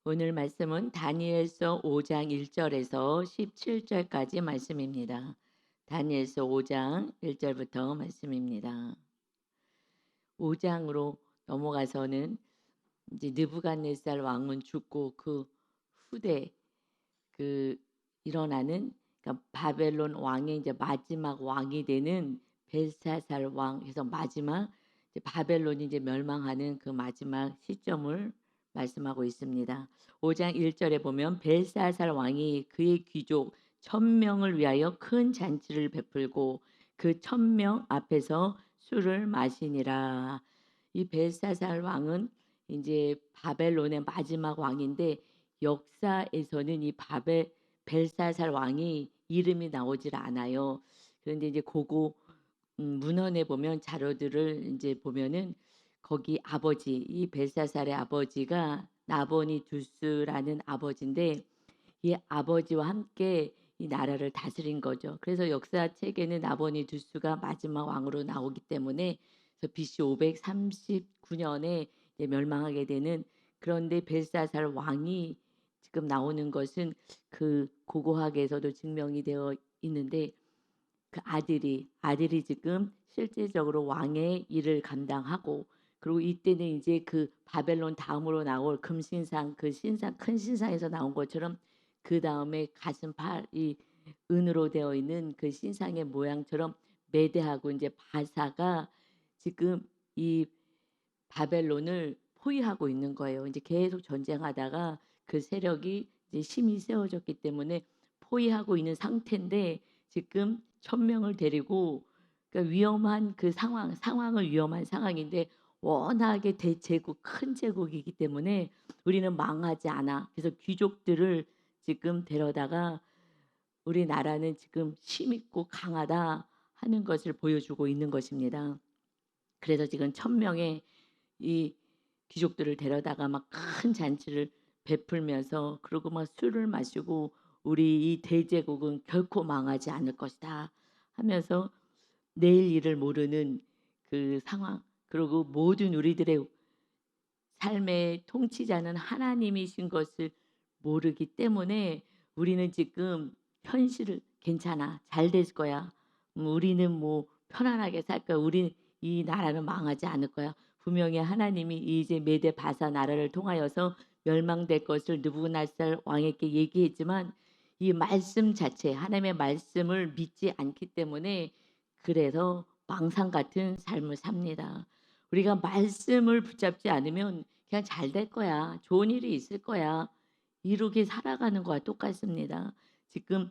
오늘 말씀은 다니엘서 5장 1절에서 17절까지 말씀입니다. 다니엘서 5장 1절부터 말씀입니다. 5장으로 넘어가서는 이제 느부갓네살 왕은 죽고 그 후대 그 일어나는, 그러니까 바벨론 왕의 이제 마지막 왕이 되는 벨사살 왕, 해서 마지막 이제 바벨론이 이제 멸망하는 그 마지막 시점을 말씀하고 있습니다. 5장 1절에 보면 벨사살 왕이 그의 귀족 1000명을 위하여 큰 잔치를 베풀고 그 1000명 앞에서 술을 마시니라. 이 벨사살 왕은 이제 바벨론의 마지막 왕인데, 역사에서는 이 벨사살 왕이 이름이 나오질 않아요. 그런데 이제 고고 문헌에 보면, 자료들을 이제 보면은 거기 아버지, 이 벨사살의 아버지가 나보니두스라는 아버지인데, 이 아버지와 함께 이 나라를 다스린 거죠. 그래서 역사책에는 나보니두스가 마지막 왕으로 나오기 때문에, 그래서 BC 539년에 멸망하게 되는, 그런데 벨사살 왕이 지금 나오는 것은 그 고고학에서도 증명이 되어 있는데, 그 아들이 지금 실제적으로 왕의 일을 감당하고, 그리고 이때는 이제 그 바벨론 다음으로 나올 금신상, 그 신상, 큰 신상에서 나온 것처럼 그 다음에 가슴팔이 은으로 되어 있는 그 신상의 모양처럼 메대하고 이제 바사가 지금 이 바벨론을 포위하고 있는 거예요. 이제 계속 전쟁하다가 그 세력이 이제 힘이 세워졌기 때문에 포위하고 있는 상태인데, 지금 1000명을 데리고, 그러니까 위험한 그 상황은 위험한 상황인데, 워낙에 대제국, 큰 제국이기 때문에 우리는 망하지 않아. 그래서 귀족들을 지금 데려다가 우리나라는 지금 힘있고 강하다 하는 것을 보여주고 있는 것입니다. 그래서 지금 1000명의 이 귀족들을 데려다가 막 큰 잔치를 베풀면서, 그리고 막 술을 마시고 우리 이 대제국은 결코 망하지 않을 것이다 하면서, 내일 일을 모르는 그 상황, 그리고 모든 우리들의 삶의 통치자는 하나님이신 것을 모르기 때문에 우리는 지금 현실을 괜찮아, 잘 될 거야, 우리는 뭐 편안하게 살 거야, 우리 이 나라는 망하지 않을 거야, 분명히 하나님이 이제 메대 바사 나라를 통하여서 멸망될 것을 느부갓네살 왕에게 얘기했지만, 이 말씀 자체, 하나님의 말씀을 믿지 않기 때문에 그래서 망상 같은 삶을 삽니다. 우리가 말씀을 붙잡지 않으면 그냥 잘 될 거야, 좋은 일이 있을 거야, 이렇게 살아가는 거와 똑같습니다. 지금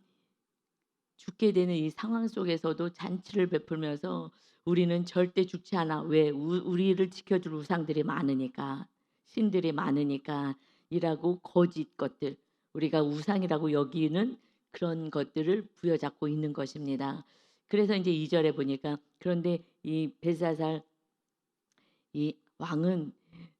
죽게 되는 이 상황 속에서도 잔치를 베풀면서 우리는 절대 죽지 않아. 왜? 우리를 지켜줄 우상들이 많으니까, 신들이 많으니까 이라고 거짓 것들, 우리가 우상이라고 여기는 그런 것들을 부여잡고 있는 것입니다. 그래서 이제 2절에 보니까, 그런데 이 벨사살 이 왕은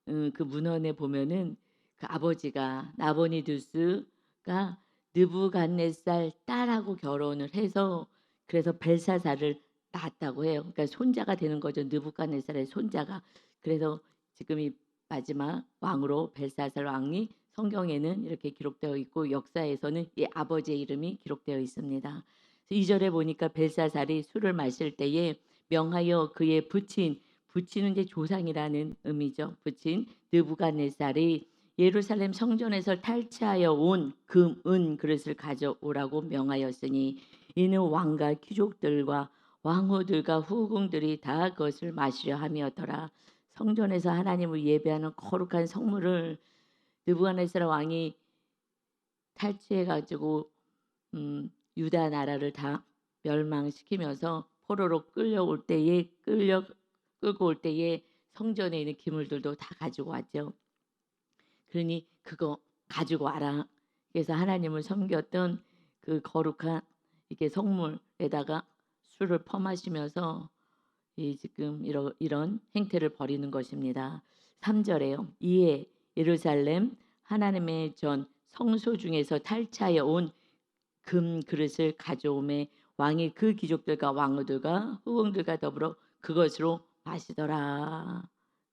그 문헌에 보면은 그 아버지가 나보니두스가 느부갓네살 딸하고 결혼을 해서, 그래서 벨사살을 낳았다고 해요. 그러니까 손자가 되는 거죠, 느부갓네살의 손자가. 그래서 지금 이 마지막 왕으로 벨사살 왕이 성경에는 이렇게 기록되어 있고, 역사에서는 이 아버지의 이름이 기록되어 있습니다. 2절에 보니까 벨사살이 술을 마실 때에 명하여 그의 부친은 이제 조상이라는 의미죠. 부친 느부갓네살이 예루살렘 성전에서 탈취하여 온 금, 은 그릇을 가져오라고 명하였으니, 이는 왕과 귀족들과 왕후들과 후궁들이 다 그것을 마시려 함이었더라. 성전에서 하나님을 예배하는 거룩한 성물을 느부갓네살 왕이 탈취해 가지고 유다 나라를 다 멸망시키면서 포로로 끌고 올 때에 성전에 있는 기물들도 다 가지고 왔죠. 그러니 그거 가지고 와라. 그래서 하나님을 섬겼던 그 거룩한 이렇게 성물에다가 술을 퍼마시면서 이 지금 이런 행태를 벌이는 것입니다. 3절에요. 이에 예루살렘 하나님의 전 성소 중에서 탈취하여 온 금 그릇을 가져오매 왕이 그 귀족들과 왕후들과 후궁들과 더불어 그것으로 마시더라.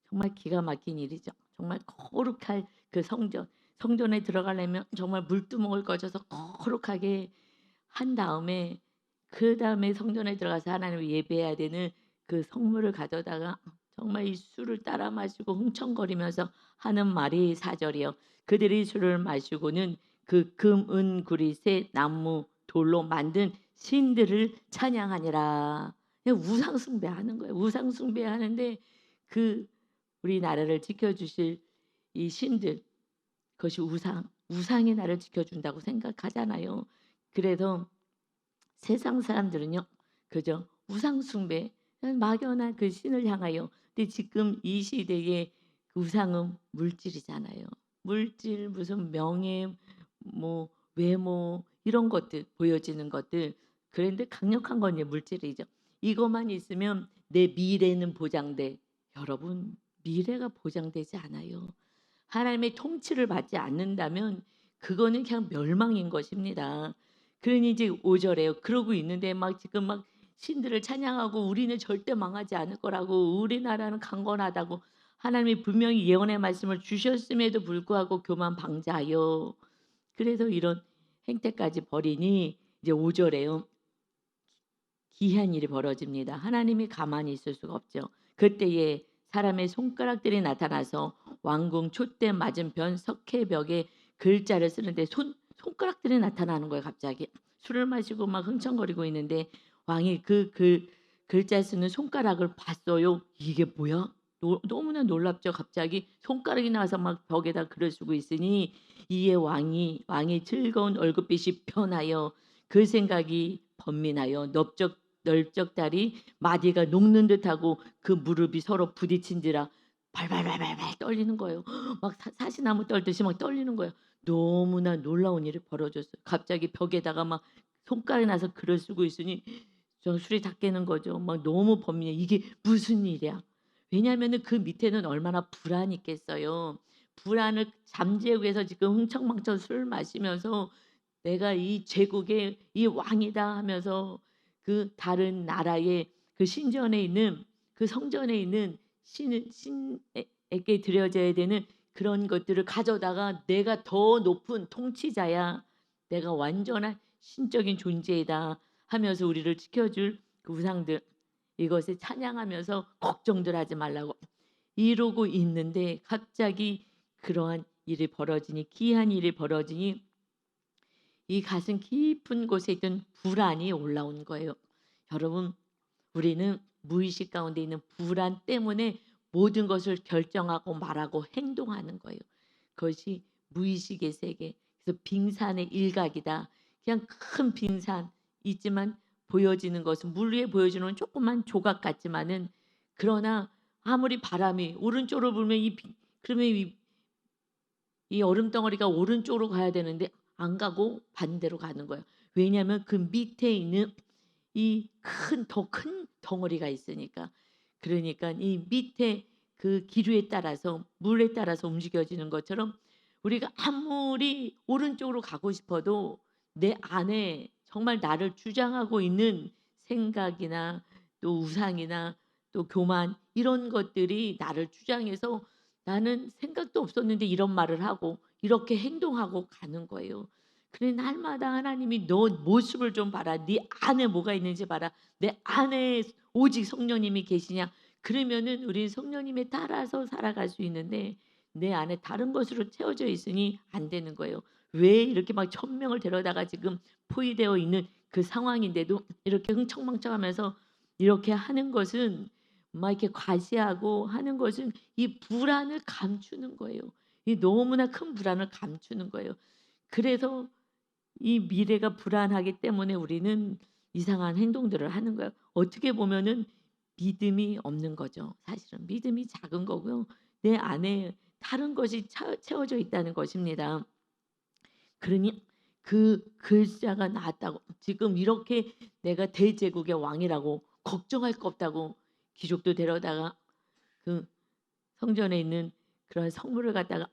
정말 기가 막힌 일이죠. 정말 거룩할 그 성전, 성전에 들어가려면 정말 물두멍을 거쳐서 거룩하게 한 다음에 그다음에 성전에 들어가서 하나님을 예배해야 되는 그 성물을 가져다가 정말 이 술을 따라 마시고 흥청거리면서 하는 말이 4절이요. 그들이 술을 마시고는 그 금, 은, 구릿의 나무, 돌로 만든 신들을 찬양하니라. 그냥 우상 숭배하는 거예요. 우상 숭배하는데 그 우리나라를 지켜주실 이 신들, 그것이 우상이 나를 지켜준다고 생각하잖아요. 그래서 세상 사람들은요, 그죠? 우상 숭배, 막연한 그 신을 향하여. 근데 지금 이 시대의 그 우상은 물질이잖아요. 물질, 무슨 명예, 뭐 외모 이런 것들 보여지는 것들. 그런데 강력한 건 이제 물질이죠. 이것만 있으면 내 미래는 보장돼. 여러분, 미래가 보장되지 않아요. 하나님의 통치를 받지 않는다면 그거는 그냥 멸망인 것입니다. 그러니 이제 5절에요. 그러고 있는데 막 지금 막 신들을 찬양하고 우리는 절대 망하지 않을 거라고, 우리나라는 강건하다고 하나님이 분명히 예언의 말씀을 주셨음에도 불구하고 교만 방자하여, 그래서 이런 행태까지 벌이니 이제 5절에요. 기이한 일이 벌어집니다. 하나님이 가만히 있을 수가 없죠. 그때에 사람의 손가락들이 나타나서 왕궁 촛대 맞은편 석회벽에 글자를 쓰는데 손가락들이 나타나는 거예요. 갑자기 술을 마시고 막 흥청거리고 있는데 왕이 그 글자 쓰는 손가락을 봤어요. 이게 뭐야? 너무나 놀랍죠. 갑자기 손가락이 나와서 막 벽에다 글을 쓰고 있으니 이에 왕이 즐거운 얼굴빛이 변하여 그 생각이 번민하여 널쩍다리 마디가 녹는 듯하고 그 무릎이 서로 부딪힌지라 발발발발발 떨리는 거예요. 막 사시나무 떨듯이 막 떨리는 거예요. 너무나 놀라운 일이 벌어졌어요. 갑자기 벽에다가 막 손가락이 나서 글을 쓰고 있으니 저 술이 다 깨는 거죠. 막 너무 번민해. 이게 무슨 일이야? 왜냐하면은 그 밑에는 얼마나 불안이 있겠어요. 불안을 잠재우기 위해서 지금 흥청망청 술을 마시면서 내가 이 제국의 이 왕이다 하면서 그 다른 나라의 그 신전에 있는 그 성전에 있는 신에게 드려져야 되는 그런 것들을 가져다가 내가 더 높은 통치자야, 내가 완전한 신적인 존재이다 하면서 우리를 지켜줄 그 우상들, 이것을 찬양하면서 걱정들 하지 말라고 이러고 있는데 갑자기 그러한 일이 벌어지니, 기이한 일이 벌어지니 이 가슴 깊은 곳에 있던 불안이 올라온 거예요. 여러분, 우리는 무의식 가운데 있는 불안 때문에 모든 것을 결정하고 말하고 행동하는 거예요. 그것이 무의식의 세계. 그래서 빙산의 일각이다. 그냥 큰 빙산 있지만 보여지는 것은 물 위에 보여지는 조그만 조각 같지만은, 그러나 아무리 바람이 오른쪽으로 불면 그러면 이 얼음 덩어리가 오른쪽으로 가야 되는데 안 가고 반대로 가는 거예요. 왜냐하면 그 밑에 있는 이 더 큰 덩어리가 있으니까. 그러니까 이 밑에 그 기류에 따라서 물에 따라서 움직여지는 것처럼 우리가 아무리 오른쪽으로 가고 싶어도 내 안에 정말 나를 주장하고 있는 생각이나 또 우상이나 또 교만, 이런 것들이 나를 주장해서 나는 생각도 없었는데 이런 말을 하고 이렇게 행동하고 가는 거예요. 그래, 날마다 하나님이 너 모습을 좀 봐라. 네 안에 뭐가 있는지 봐라. 내 안에 오직 성령님이 계시냐. 그러면은 우리 성령님에 따라서 살아갈 수 있는데 내 안에 다른 것으로 채워져 있으니 안 되는 거예요. 왜 이렇게 막 1,000명을 데려다가 지금 포위되어 있는 그 상황인데도 이렇게 흥청망청하면서 이렇게 하는 것은, 막 이렇게 과시하고 하는 것은 이 불안을 감추는 거예요. 이 너무나 큰 불안을 감추는 거예요. 그래서 이 미래가 불안하기 때문에 우리는 이상한 행동들을 하는 거예요. 어떻게 보면은 믿음이 없는 거죠. 사실은 믿음이 작은 거고요. 내 안에 다른 것이 채워져 있다는 것입니다. 그러니 그 글자가 나왔다고 지금 이렇게 내가 대제국의 왕이라고 걱정할 거 없다고 귀족도 데려다가 그 성전에 있는 그런 성물을 갖다가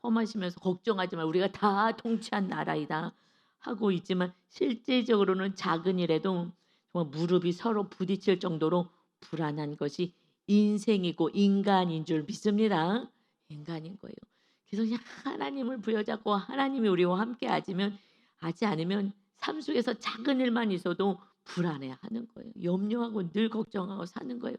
퍼마시면서 걱정하지 마, 우리가 다 통치한 나라이다 하고 있지만 실제적으로는 작은 일에도 정말 무릎이 서로 부딪힐 정도로 불안한 것이 인생이고 인간인 줄 믿습니다. 인간인 거예요. 그래서 그냥 하나님을 부여잡고 하나님이 우리와 함께 하지 않으면 삶 속에서 작은 일만 있어도 불안해하는 거예요. 염려하고 늘 걱정하고 사는 거예요.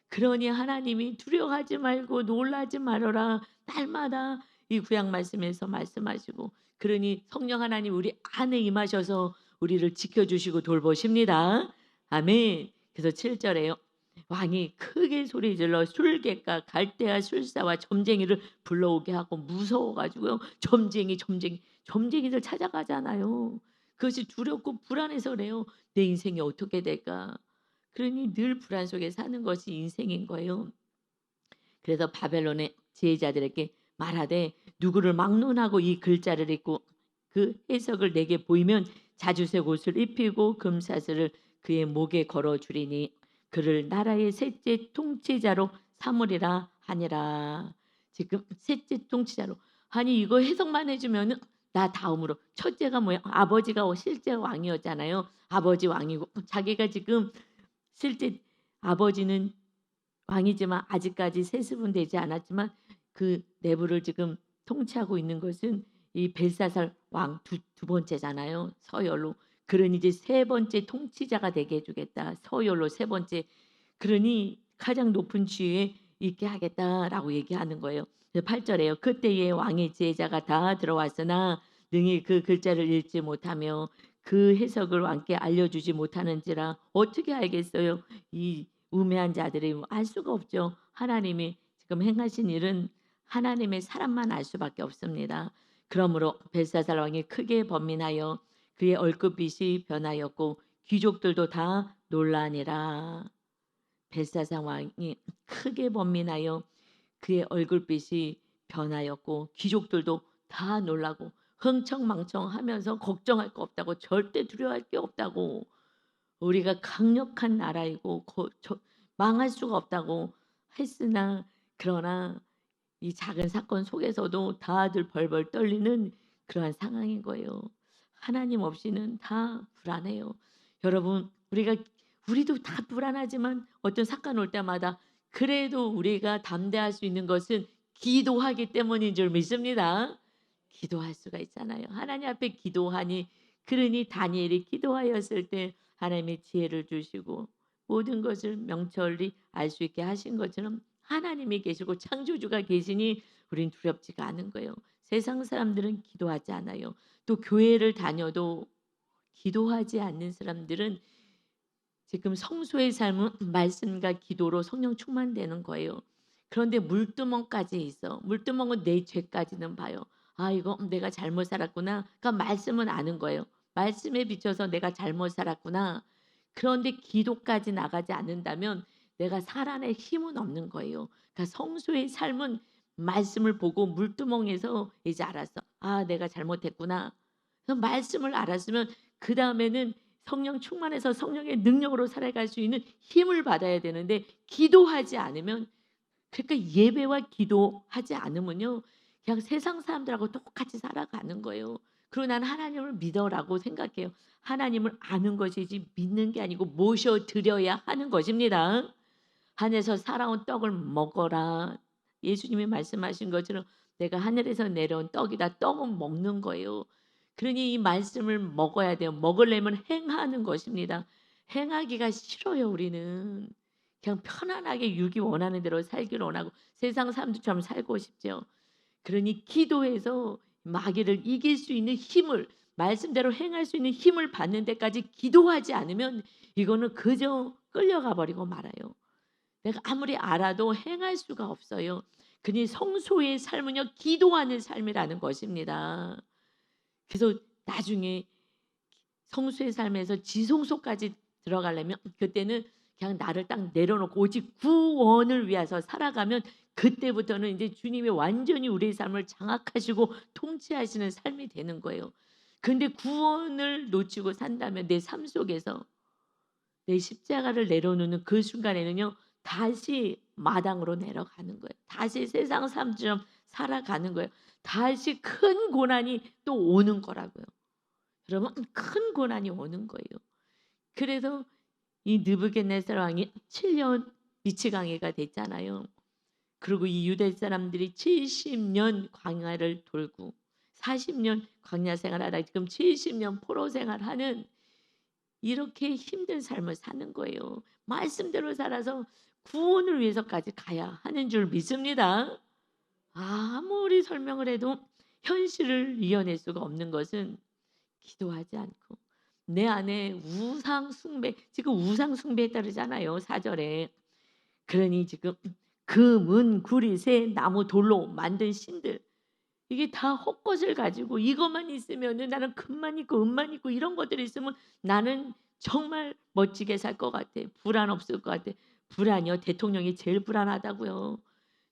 그러니 하나님이 두려워하지 말고 놀라지 말아라. 날마다 이 구약 말씀에서 말씀하시고, 그러니 성령 하나님 우리 안에 임하셔서 우리를 지켜주시고 돌보십니다. 아멘. 그래서 7절에요. 왕이 크게 소리질러 술객과 갈대아 술사와 점쟁이를 불러오게 하고 무서워가지고요. 점쟁이들 찾아가잖아요. 그것이 두렵고 불안해서 그래요. 내 인생이 어떻게 될까? 그러니 늘 불안 속에 사는 것이 인생인 거예요. 그래서 바벨론의 지혜자들에게 말하되 누구를 막론하고 이 글자를 읽고 그 해석을 내게 보이면 자주색 옷을 입히고 금사슬을 그의 목에 걸어 주리니 그를 나라의 셋째 통치자로 삼으리라 하니라. 지금 셋째 통치자로, 아니 이거 해석만 해주면은 나 다음으로 첫째가 뭐야? 아버지가 실제 왕이었잖아요. 아버지 왕이고 자기가 지금 실제 아버지는 왕이지만 아직까지 세습은 되지 않았지만 그 내부를 지금 통치하고 있는 것은 이 벨사살 왕 두 번째잖아요. 서열로. 그러니 이제 세 번째 통치자가 되게 해주겠다. 서열로 세 번째. 그러니 가장 높은 지위에 있게 하겠다라고 얘기하는 거예요. 8절에요. 그때의 왕의 지혜자가 다 들어왔으나 능히 그 글자를 읽지 못하며 그 해석을 왕께 알려주지 못하는지라 어떻게 알겠어요? 이 우매한 자들이 알 수가 없죠. 하나님이 지금 행하신 일은 하나님의 사람만 알 수밖에 없습니다. 그러므로 벨사살 왕이 크게 번민하여 그의 얼굴빛이 변하였고 귀족들도 다 놀라니라. 벨사살 왕이 크게 번민하여 그의 얼굴빛이 변하였고 귀족들도 다 놀라고 흥청망청하면서 걱정할 거 없다고, 절대 두려워할 게 없다고, 우리가 강력한 나라이고 망할 수가 없다고 했으나, 그러나 이 작은 사건 속에서도 다들 벌벌 떨리는 그러한 상황인 거예요. 하나님 없이는 다 불안해요. 여러분, 우리도 다 불안하지만 어떤 사건 올 때마다 그래도 우리가 담대할 수 있는 것은 기도하기 때문인 줄 믿습니다. 기도할 수가 있잖아요. 하나님 앞에 기도하니, 그러니 다니엘이 기도하였을 때 하나님의 지혜를 주시고 모든 것을 명철히 알 수 있게 하신 것처럼 하나님이 계시고 창조주가 계시니 우린 두렵지가 않은 거예요. 세상 사람들은 기도하지 않아요. 또 교회를 다녀도 기도하지 않는 사람들은 지금 성소의 삶은 말씀과 기도로 성령 충만되는 거예요. 그런데 물두멍까지 있어. 물두멍은 내 죄까지는 봐요. 아, 이거 내가 잘못 살았구나. 그러니까 말씀은 아는 거예요. 말씀에 비춰서 내가 잘못 살았구나. 그런데 기도까지 나가지 않는다면 내가 살아낼 힘은 없는 거예요. 그러니까 성소의 삶은 말씀을 보고 물두멍에서 이제 알았어. 아, 내가 잘못했구나. 그래서 말씀을 알았으면 그 다음에는 성령 충만해서 성령의 능력으로 살아갈 수 있는 힘을 받아야 되는데, 기도하지 않으면, 그러니까 예배와 기도하지 않으면요 그냥 세상 사람들하고 똑같이 살아가는 거예요. 그리고 나는 하나님을 믿어라고 생각해요. 하나님을 아는 것이지 믿는 게 아니고 모셔드려야 하는 것입니다. 하늘에서 살아온 떡을 먹어라. 예수님이 말씀하신 것처럼 내가 하늘에서 내려온 떡이다. 떡은 먹는 거예요. 그러니 이 말씀을 먹어야 돼요. 먹으려면 행하는 것입니다. 행하기가 싫어요, 우리는. 그냥 편안하게 육이 원하는 대로 살기를 원하고 세상 사람들처럼 살고 싶죠. 그러니 기도해서 마귀를 이길 수 있는 힘을, 말씀대로 행할 수 있는 힘을 받는 데까지 기도하지 않으면 이거는 그저 끌려가 버리고 말아요. 내가 아무리 알아도 행할 수가 없어요. 그니 성소의 삶은요 기도하는 삶이라는 것입니다. 그래서 나중에 성수의 삶에서 지성소까지 들어가려면 그때는 그냥 나를 딱 내려놓고 오직 구원을 위해서 살아가면 그때부터는 이제 주님이 완전히 우리의 삶을 장악하시고 통치하시는 삶이 되는 거예요. 근데 구원을 놓치고 산다면 내 삶 속에서 내 십자가를 내려놓는 그 순간에는요 다시 마당으로 내려가는 거예요. 다시 세상 삶처럼 살아가는 거예요. 다시 큰 고난이 또 오는 거라고요. 여러분, 큰 고난이 오는 거예요. 그래서 이 느부갓네살 왕이 7년 미치광이가 됐잖아요. 그리고 이 유대 사람들이 70년 광야를 돌고 40년 광야 생활하다 지금 70년 포로 생활하는 이렇게 힘든 삶을 사는 거예요. 말씀대로 살아서 구원을 위해서까지 가야 하는 줄 믿습니다. 아무리 설명을 해도 현실을 이겨낼 수가 없는 것은 기도하지 않고 내 안에 우상 숭배, 지금 우상 숭배에 따르잖아요. 4절에. 그러니 지금 금은 구리새 나무 돌로 만든 신들, 이게 다 헛것을 가지고 이것만 있으면은 나는 금만 있고 은만 있고 이런 것들이 있으면 나는 정말 멋지게 살 것 같아. 불안 없을 것 같아. 불안이요. 대통령이 제일 불안하다고요.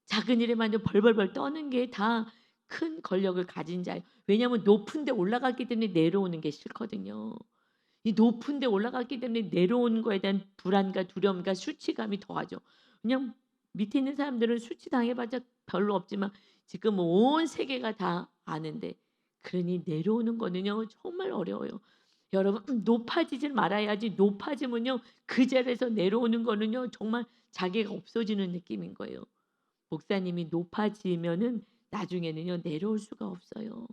작은 일에만 좀 벌벌벌 떠는 게 다 큰 권력을 가진 자예요. 왜냐하면 높은 데 올라갔기 때문에 내려오는 게 싫거든요. 이 높은 데 올라갔기 때문에 내려오는 거에 대한 불안과 두려움과 수치감이 더하죠. 그냥 밑에 있는 사람들은 수치당해봤자 별로 없지만 지금 온 세계가 다 아는데, 그러니 내려오는 거는요 정말 어려워요. 여러분 높아지질 말아야지. 높아지면요 그 자리에서 내려오는 거는요 정말 자기가 없어지는 느낌인 거예요. 목사님이 높아지면은 나중에는요 내려올 수가 없어요.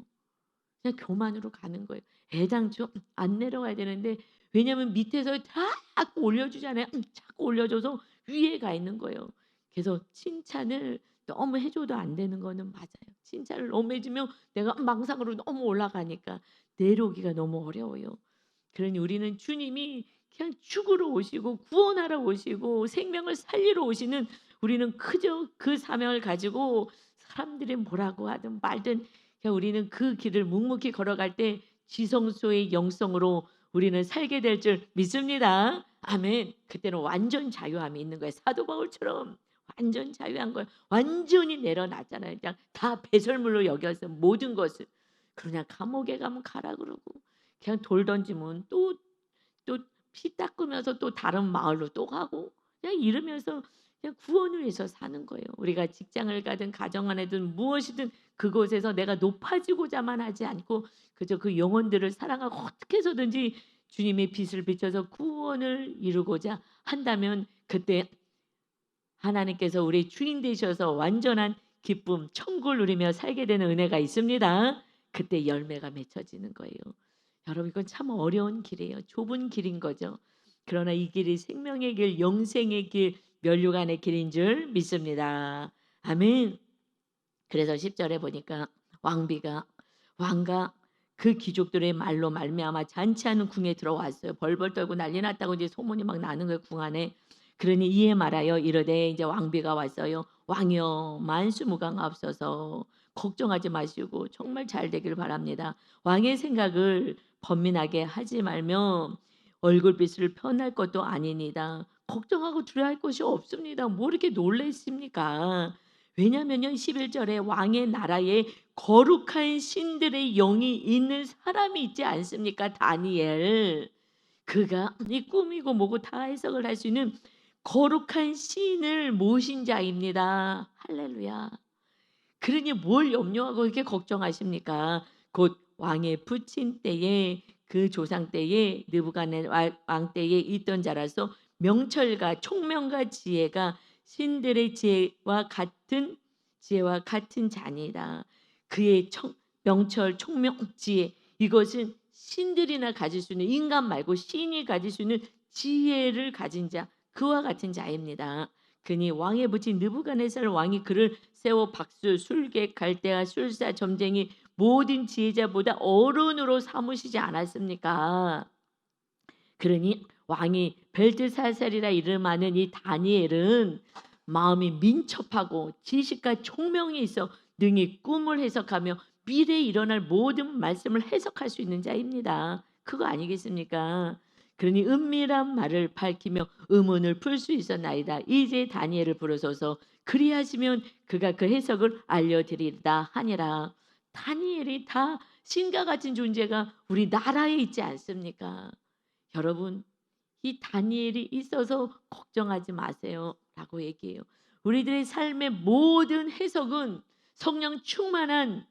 그냥 교만으로 가는 거예요. 애당초 안 내려가야 되는데, 왜냐하면 밑에서 자꾸 올려주잖아요. 자꾸 올려줘서 위에 가 있는 거예요. 그래서 칭찬을 너무 해줘도 안 되는 거는 맞아요. 칭찬을 너무 해주면 내가 망상으로 너무 올라가니까 내려오기가 너무 어려워요. 그러니 우리는 주님이 그냥 죽으러 오시고 구원하러 오시고 생명을 살리러 오시는, 우리는 그저 그 사명을 가지고 사람들이 뭐라고 하든 말든 그냥 우리는 그 길을 묵묵히 걸어갈 때 지성소의 영성으로 우리는 살게 될 줄 믿습니다. 아멘. 그때는 완전 자유함이 있는 거예요. 사도 바울처럼 완전 자유한 거예요. 완전히 내려놨잖아요. 그냥 다 배설물로 여겨서 모든 것을. 그냥 감옥에 가면 가라 그러고 그냥 돌 던지면 또 피 닦으면서 또 다른 마을로 또 가고 그냥 이러면서 그냥 구원을 위해서 사는 거예요. 우리가 직장을 가든 가정 안에든 무엇이든 그곳에서 내가 높아지고자만 하지 않고 그저 그 영혼들을 사랑하고 어떻게 해서든지 주님의 빛을 비춰서 구원을 이루고자 한다면 그때 하나님께서 우리 주인 되셔서 완전한 기쁨, 천국을 누리며 살게 되는 은혜가 있습니다. 그때 열매가 맺혀지는 거예요. 여러분 이건 참 어려운 길이에요. 좁은 길인 거죠. 그러나 이 길이 생명의 길, 영생의 길, 면류관의 길인 줄 믿습니다. 아멘. 그래서 10절에 보니까 왕과 그 귀족들의 말로 말미암아 잔치하는 궁에 들어왔어요. 벌벌 떨고 난리 났다고 이제 소문이 막 나는 거예요, 궁 안에. 그러니 이에 말하여 이르되, 이제 왕비가 왔어요. 왕이여 만수무강하옵소서. 걱정하지 마시고 정말 잘 되길 바랍니다. 왕의 생각을 번민하게 하지 말며 얼굴빛을 편할 것도 아니니다. 걱정하고 두려워할 것이 없습니다. 뭐 이렇게 놀라십니까? 왜냐면요 11절에 왕의 나라에 거룩한 신들의 영이 있는 사람이 있지 않습니까? 다니엘. 그가 이 꿈이고 뭐고 다 해석을 할 수 있는 거룩한 신을 모신 자입니다. 할렐루야. 그러니 뭘 염려하고 이렇게 걱정하십니까? 곧 왕의 부친 때에 그 조상 때에 느부갓네살 왕 때에 있던 자라서 명철과 총명과 지혜가 신들의 지혜와 같은 자니라. 그의 명철, 총명, 지혜, 이것은 신들이나 가질 수 있는, 인간 말고 신이 가질 수 있는 지혜를 가진 자, 그와 같은 자입니다. 그니 왕의 부친 느부갓네살 왕이 그를 세워 박수, 술객, 갈대아, 술사, 점쟁이 모든 지혜자보다 어른으로 삼으시지 않았습니까? 그러니 왕이 벨드사살이라 이름하는 이 다니엘은 마음이 민첩하고 지식과 총명이 있어 능히 꿈을 해석하며 미래에 일어날 모든 말씀을 해석할 수 있는 자입니다. 그거 아니겠습니까? 그러니 은밀한 말을 밝히며 의문을 풀 수 있었나이다. 이제 다니엘을 부르소서. 그리하시면 그가 그 해석을 알려드리리다 하니라. 다니엘이 다 신과 같은 존재가 우리 나라에 있지 않습니까? 여러분 이 다니엘이 있어서 걱정하지 마세요 라고 얘기해요. 우리들의 삶의 모든 해석은 성령 충만한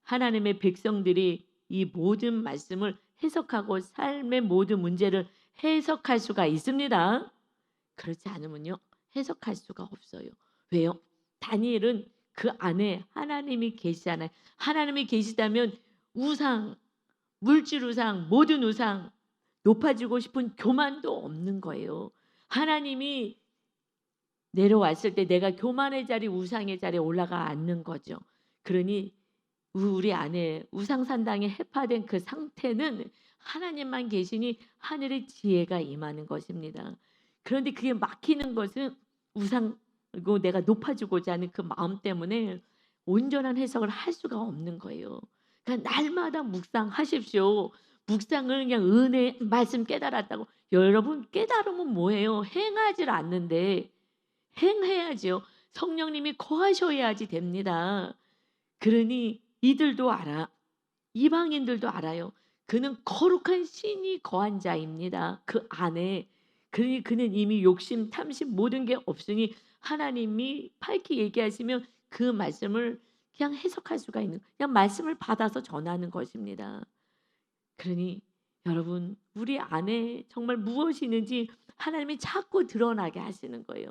하나님의 백성들이 이 모든 말씀을 해석하고 삶의 모든 문제를 해석할 수가 있습니다. 그렇지 않으면요 해석할 수가 없어요. 왜요? 다니엘은 그 안에 하나님이 계시잖아요. 하나님이 계시다면 우상, 물질 우상, 모든 우상, 높아지고 싶은 교만도 없는 거예요. 하나님이 내려왔을 때 내가 교만의 자리, 우상의 자리에 올라가 앉는 거죠. 그러니 우리 안에 우상산당에 해파된 그 상태는 하나님만 계시니 하늘의 지혜가 임하는 것입니다. 그런데 그게 막히는 것은 우상이고 내가 높아지고자 하는 그 마음 때문에 온전한 해석을 할 수가 없는 거예요. 그러니까 날마다 묵상하십시오. 묵상을 그냥 은혜 말씀 깨달았다고. 여러분 깨달으면 뭐예요? 행하질 않는데 행해야지요. 성령님이 거하셔야지 됩니다. 그러니 이들도 알아. 이방인들도 알아요. 그는 거룩한 신이 거한 자입니다. 그 안에. 그러니 그는 이미 욕심, 탐심 모든 게 없으니 하나님이 밝히 얘기하시면 그 말씀을 그냥 해석할 수가 있는, 그냥 말씀을 받아서 전하는 것입니다. 그러니 여러분 우리 안에 정말 무엇이 있는지 하나님이 자꾸 드러나게 하시는 거예요.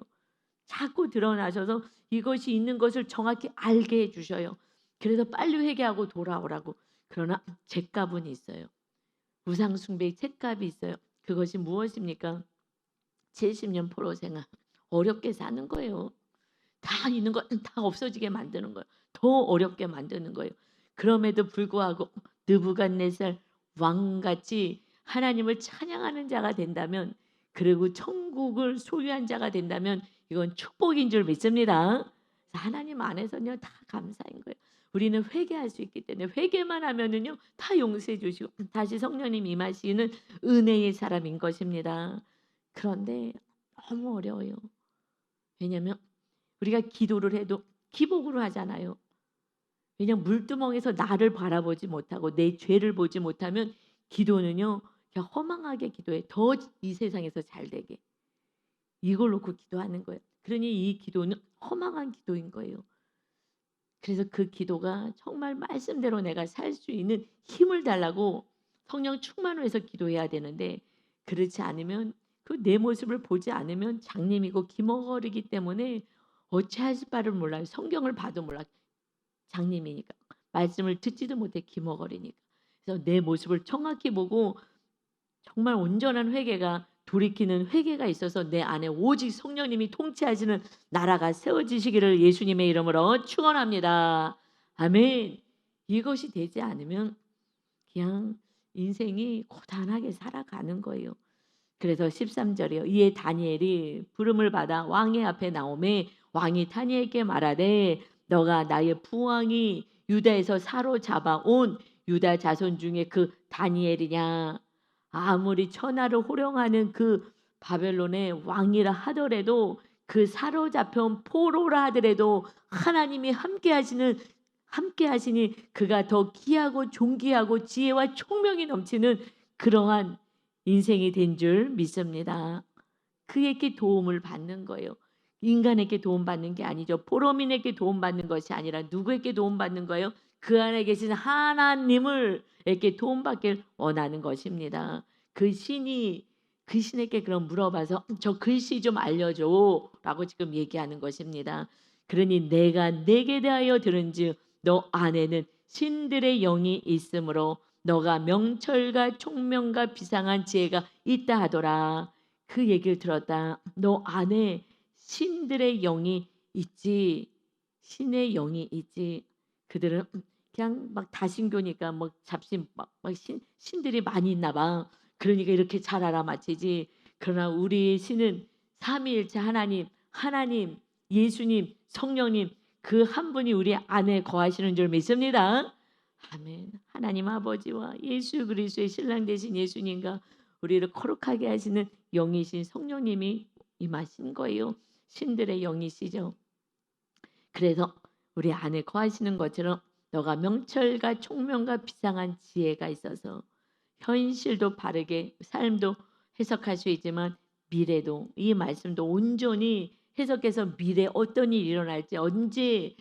자꾸 드러나셔서 이것이 있는 것을 정확히 알게 해주셔요. 그래서 빨리 회개하고 돌아오라고. 그러나 죗값은 있어요. 우상숭배의 죗값이 있어요. 그것이 무엇입니까? 70년 포로 생활. 어렵게 사는 거예요. 다 있는 거 다 없어지게 만드는 거예요. 더 어렵게 만드는 거예요. 그럼에도 불구하고 느부갓네살 왕같이 하나님을 찬양하는 자가 된다면, 그리고 천국을 소유한 자가 된다면 이건 축복인 줄 믿습니다. 하나님 안에서는요 다 감사인 거예요. 우리는 회개할 수 있기 때문에 회개만 하면은요 다 용서해 주시고 다시 성령님 임하시는 은혜의 사람인 것입니다. 그런데 너무 어려워요. 왜냐하면 우리가 기도를 해도 기복으로 하잖아요. 왜냐하면 물두멍에서 나를 바라보지 못하고 내 죄를 보지 못하면 기도는요 그냥 허망하게 기도해. 더 이 세상에서 잘 되게. 이걸 놓고 기도하는 거예요. 그러니 이 기도는 허망한 기도인 거예요. 그래서 그 기도가 정말 말씀대로 내가 살 수 있는 힘을 달라고 성령 충만을 해서 기도해야 되는데, 그렇지 않으면 그 내 모습을 보지 않으면 장님이고 기머거리기 때문에 어찌하실 바를 몰라요. 성경을 봐도 몰라. 장님이니까. 말씀을 듣지도 못해 기머거리니까. 그래서 내 모습을 정확히 보고 정말 온전한 회개가, 돌이키는 회개가 있어서 내 안에 오직 성령님이 통치하시는 나라가 세워지시기를 예수님의 이름으로 축원합니다. 아멘. 이것이 되지 않으면 그냥 인생이 고단하게 살아가는 거예요. 그래서 13절이요. 이에 다니엘이 부름을 받아 왕의 앞에 나오매 왕이 다니엘에게 말하되 너가 나의 부왕이 유다에서 사로잡아 온 유다 자손 중에 그 다니엘이냐? 아무리 천하를 호령하는 그 바벨론의 왕이라 하더라도, 그 사로잡혀온 포로라 하더라도 하나님이 함께 하시니 그가 더 귀하고 존귀하고 지혜와 총명이 넘치는 그러한 인생이 된 줄 믿습니다. 그에게 도움을 받는 거예요. 인간에게 도움받는 게 아니죠. 포로민에게 도움받는 것이 아니라 누구에게 도움받는 거예요? 그 안에 계신 하나님을에게 도움받길 원하는 것입니다. 그 신에게 그럼 물어봐서 저 글씨 좀 알려줘 라고 지금 얘기하는 것입니다. 그러니 내가 내게 대하여 들은즉 너 안에는 신들의 영이 있으므로 너가 명철과 총명과 비상한 지혜가 있다 하더라. 그 얘기를 들었다. 너 안에 신들의 영이 있지. 신의 영이 있지. 그들은 그냥 막 다신교니까 뭐 잡신 신들이 많이 있나 봐. 그러니까 이렇게 잘 알아맞히지. 그러나 우리의 신은 삼위일체 하나님, 예수님, 성령님 그 한 분이 우리 안에 거하시는 줄 믿습니다. 아멘. 하나님 아버지와 예수 그리스도의 신랑 되신 예수님과 우리를 거룩하게 하시는 영이신 성령님이 임하신 거예요. 신들의 영이시죠. 그래서 우리 안에 거하시는 것처럼 너가 명철과 총명과 비상한 지혜가 있어서 현실도 바르게 삶도 해석할 수 있지만 미래도, 이 말씀도 온전히 해석해서 미래 어떤 일이 일어날지, 언제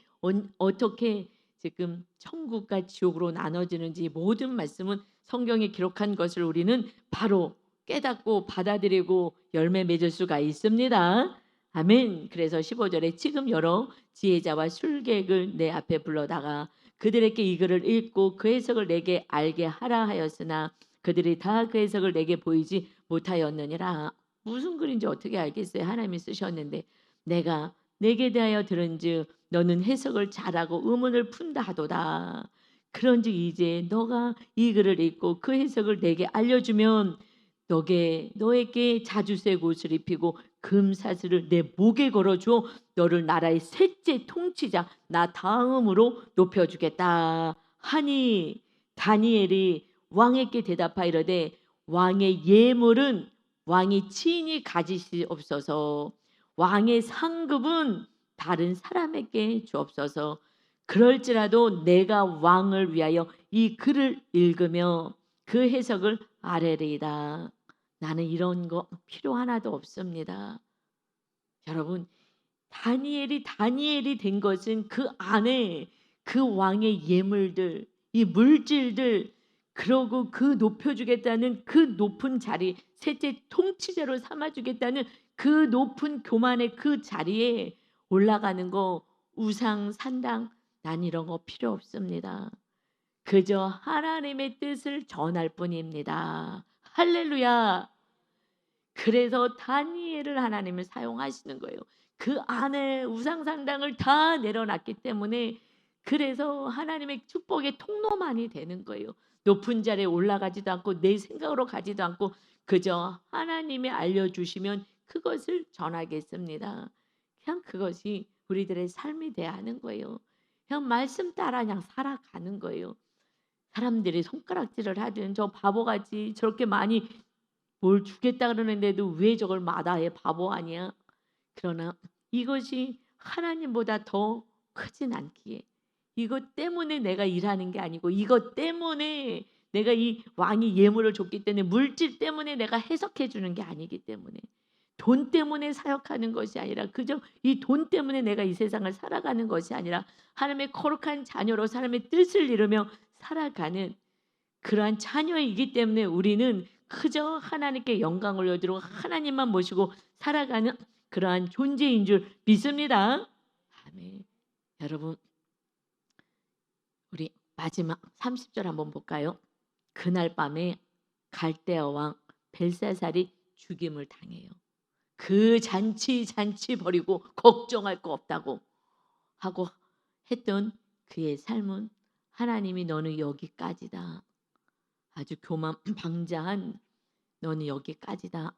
어떻게 지금 천국과 지옥으로 나눠지는지 모든 말씀은 성경에 기록한 것을 우리는 바로 깨닫고 받아들이고 열매 맺을 수가 있습니다. 아멘. 그래서 15절에 지금 여러 지혜자와 술객을 내 앞에 불러다가 그들에게 이 글을 읽고 그 해석을 내게 알게 하라 하였으나 그들이 다 그 해석을 내게 보이지 못하였느니라. 무슨 글인지 어떻게 알겠어요? 하나님이 쓰셨는데 내가 내게 대하여 들은즉 너는 해석을 잘하고 의문을 푼다 하도다. 그런즉 이제 너가 이 글을 읽고 그 해석을 내게 알려주면 너에게 자주색 옷을 입히고 금사슬을 내 목에 걸어주어 너를 나라의 셋째 통치자 나 다음으로 높여주겠다 하니 다니엘이 왕에게 대답하이르되 왕의 예물은 왕이 친히 가지시옵소서 왕의 상급은 다른 사람에게 주옵소서 그럴지라도 내가 왕을 위하여 이 글을 읽으며 그 해석을 아뢰리이다. 나는 이런 거 필요 하나도 없습니다. 여러분 다니엘이 된 것은 그 안에 그 왕의 예물들, 이 물질들, 그러고 그 높여주겠다는 그 높은 자리, 셋째 통치자로 삼아주겠다는 그 높은 교만의 그 자리에 올라가는 거 우상 산당 난 이런 거 필요 없습니다. 그저 하나님의 뜻을 전할 뿐입니다. 할렐루야. 그래서 다니엘을 하나님을 사용하시는 거예요. 그 안에 우상상당을 다 내려놨기 때문에 그래서 하나님의 축복의 통로만이 되는 거예요. 높은 자리에 올라가지도 않고 내 생각으로 가지도 않고 그저 하나님이 알려주시면 그것을 전하겠습니다. 그냥 그것이 우리들의 삶이 돼야 하는 거예요. 그냥 말씀 따라 그냥 살아가는 거예요. 사람들이 손가락질을 하든 저 바보같이 저렇게 많이 뭘 주겠다 그러는데도 왜 저걸 마다해 바보 아니야? 그러나 이것이 하나님보다 더 크진 않기에 이것 때문에 내가 일하는 게 아니고 이것 때문에 내가 이 왕이 예물을 줬기 때문에 물질 때문에 내가 해석해 주는 게 아니기 때문에 돈 때문에 사역하는 것이 아니라 그저 이 돈 때문에 내가 이 세상을 살아가는 것이 아니라 하나님의 거룩한 자녀로 사람의 뜻을 이루며 살아가는 그러한 자녀이기 때문에 우리는 그저 하나님께 영광을 올려드리고 하나님만 모시고 살아가는 그러한 존재인 줄 믿습니다. 아멘. 여러분 우리 마지막 30절 한번 볼까요? 그날 밤에 갈대아 왕 벨사살이 죽임을 당해요. 그 잔치 버리고 걱정할 거 없다고 하고 했던 그의 삶은 하나님이 너는 여기까지다. 아주 교만방자한 너는 여기까지다.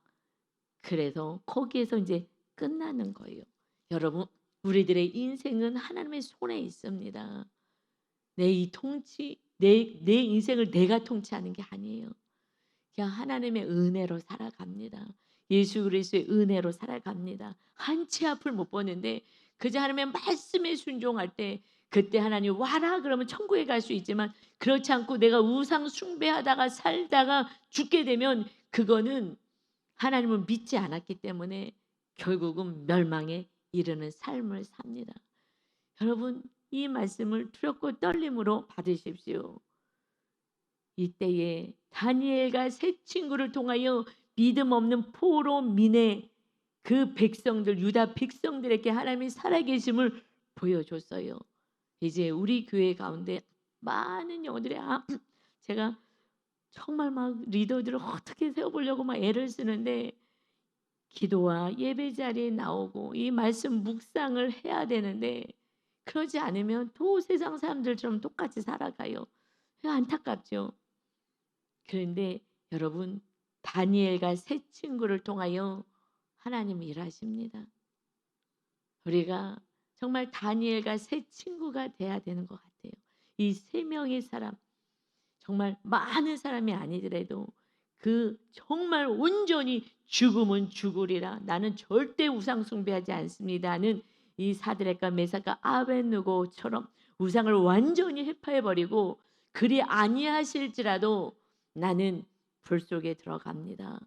그래서 거기에서 이제 끝나는 거예요. 여러분 우리들의 인생은 하나님의 손에 있습니다. 내 이 통치 내 인생을 내가 통치하는 게 아니에요. 그냥 하나님의 은혜로 살아갑니다. 예수 그리스도의 은혜로 살아갑니다. 한치 앞을 못 보는데 그저 하나님의 말씀에 순종할 때 그때 하나님 와라 그러면 천국에 갈 수 있지만 그렇지 않고 내가 우상 숭배하다가 살다가 죽게 되면 그거는 하나님을 믿지 않았기 때문에 결국은 멸망에 이르는 삶을 삽니다. 여러분 이 말씀을 두렵고 떨림으로 받으십시오. 이때에 다니엘과 세 친구를 통하여 믿음 없는 포로 민의 그 백성들 유다 백성들에게 하나님이 살아계심을 보여줬어요. 이제 우리 교회 가운데 많은 영혼들이 제가 정말 막 리더들을 어떻게 세워보려고 막 애를 쓰는데 기도와 예배 자리에 나오고 이 말씀 묵상을 해야 되는데 그러지 않으면 또 세상 사람들처럼 똑같이 살아가요. 안타깝죠. 그런데 여러분 다니엘과 세 친구를 통하여 하나님이 일하십니다. 우리가 정말 다니엘과 세 친구가 돼야 되는 것 같아요. 이 세 명의 사람 정말 많은 사람이 아니더라도 그 정말 온전히 죽음은 죽으리라 나는 절대 우상 숭배하지 않습니다는 이 사드락과 메삭과 아벳느고처럼 우상을 완전히 해파해버리고 그리 아니하실지라도 나는 불 속에 들어갑니다.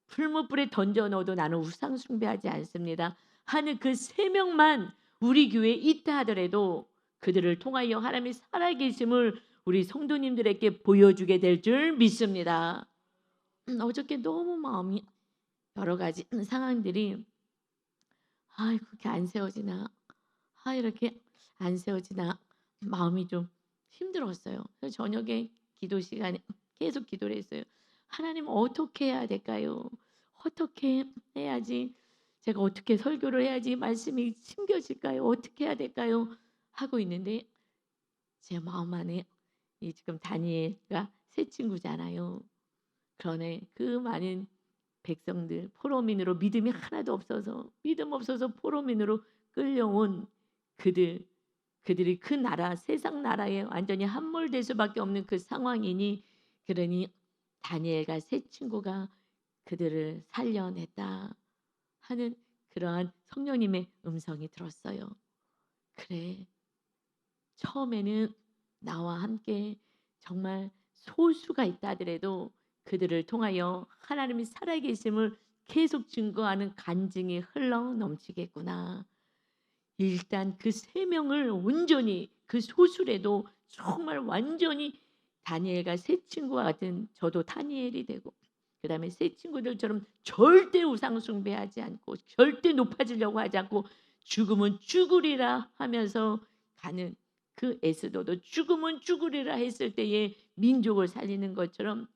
풀무불에 던져 넣어도 나는 우상 숭배하지 않습니다 하는 그 세 명만 우리 교회에 있다 하더라도 그들을 통하여 하나님의 살아계심을 우리 성도님들에게 보여주게 될 줄 믿습니다. 어저께 너무 마음이 여러 가지 상황들이 그렇게 안 세워지나? 이렇게 안 세워지나?' 마음이 좀 힘들었어요. 그래서 저녁에 기도 시간에 계속 기도를 했어요. '하나님 어떻게 해야 될까요? 어떻게 해야지 제가 어떻게 설교를 해야지 말씀이 심겨질까요? 어떻게 해야 될까요?' 하고 있는데 제 마음 안에 이 지금 다니엘가 새 친구잖아요. 그러네 그 많은 백성들 포로민으로 믿음이 하나도 없어서 믿음 없어서 포로민으로 끌려온 그들 그들이 그 나라 세상 나라에 완전히 함몰될 수밖에 없는 그 상황이니 그러니 다니엘과 세 친구가 그들을 살려냈다 하는 그러한 성령님의 음성이 들었어요. 그래. 처음에는 나와 함께 정말 소수가 있다 하더라도 그들을 통하여 하나님이 살아계심을 계속 증거하는 간증이 흘러 넘치겠구나. 일단 그 세 명을 온전히 그 소수라도 정말 완전히 다니엘과 세 친구와 같은 저도 다니엘이 되고 그다음에 세 친구들처럼 절대 우상 숭배하지 않고 절대 높아지려고 하지 않고 죽으면 죽으리라 하면서 가는 그 에스더도 죽으면 죽으리라 했을 때에 민족을 살리는 것처럼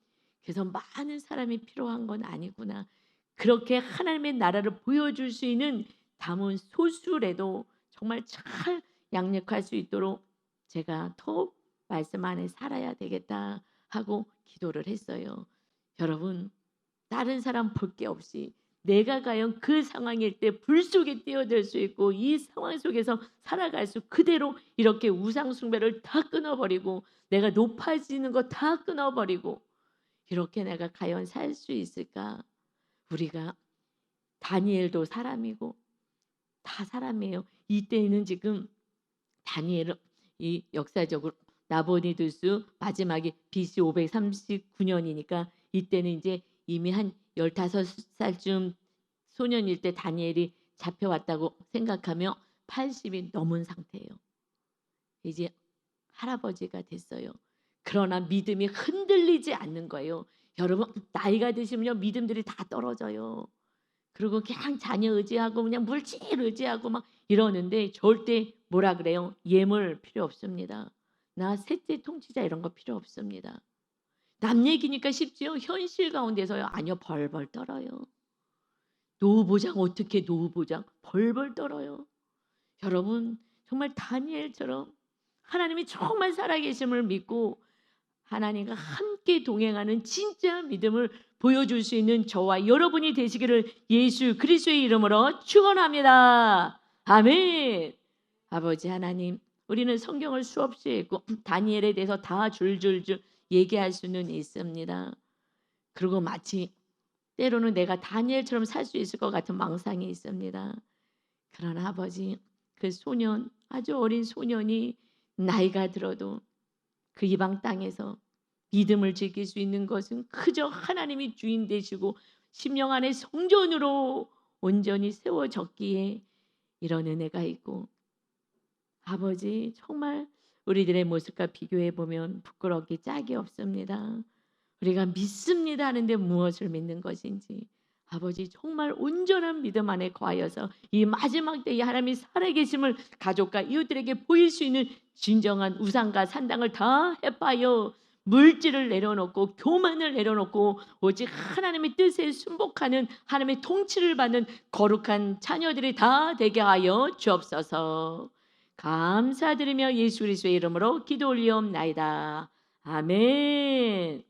그래서 많은 사람이 필요한 건 아니구나. 그렇게 하나님의 나라를 보여줄 수 있는 담은 소수라도 정말 잘 양육할 수 있도록 제가 더 말씀 안에 살아야 되겠다 하고 기도를 했어요. 여러분 다른 사람 볼 게 없이 내가 과연 그 상황일 때 불 속에 뛰어들 수 있고 이 상황 속에서 살아갈 수 그대로 이렇게 우상 숭배를 다 끊어버리고 내가 높아지는 거 다 끊어버리고 이렇게 내가 과연 살 수 있을까? 우리가 다니엘도 사람이고 다 사람이에요. 이때는 지금 다니엘은 이 역사적으로 나보니두스 마지막에 BC 539년이니까 이때는 이제 이미 한 15살쯤 소년일 때 다니엘이 잡혀왔다고 생각하며 80이 넘은 상태예요. 이제 할아버지가 됐어요. 그러나 믿음이 흔들리지 않는 거예요. 여러분 나이가 드시면요 믿음들이 다 떨어져요. 그리고 그냥 자녀 의지하고 그냥 물질 의지하고 막 이러는데 절대 뭐라 그래요? 예물 필요 없습니다. 나 셋째 통치자 이런 거 필요 없습니다. 남 얘기니까 쉽지요. 현실 가운데서요. 아니요 벌벌 떨어요. 노후 보장 어떻게 노후 보장 벌벌 떨어요. 여러분 정말 다니엘처럼 하나님이 정말 살아계심을 믿고 하나님과 함께 동행하는 진짜 믿음을 보여줄 수 있는 저와 여러분이 되시기를 예수 그리스도의 이름으로 축원합니다. 아멘. 아버지 하나님, 우리는 성경을 수없이 읽고 다니엘에 대해서 다 줄줄줄 얘기할 수는 있습니다. 그리고 마치 때로는 내가 다니엘처럼 살 수 있을 것 같은 망상이 있습니다. 그러나 아버지, 그 소년, 아주 어린 소년이 나이가 들어도 그 이방 땅에서 믿음을 지킬 수 있는 것은 그저 하나님이 주인 되시고 심령 안에 성전으로 온전히 세워졌기에 이런 은혜가 있고 아버지 정말 우리들의 모습과 비교해 보면 부끄럽기 짝이 없습니다. 우리가 믿습니다 하는데 무엇을 믿는 것인지 아버지 정말 온전한 믿음 안에 거하여서 이 마지막 때에 하나님이 살아계심을 가족과 이웃들에게 보일 수 있는 진정한 우상과 산당을 다 해파여 물질을 내려놓고 교만을 내려놓고 오직 하나님의 뜻에 순복하는 하나님의 통치를 받는 거룩한 자녀들이 다 되게 하여 주옵소서. 감사드리며 예수 그리스도의 이름으로 기도 올리옵나이다. 아멘.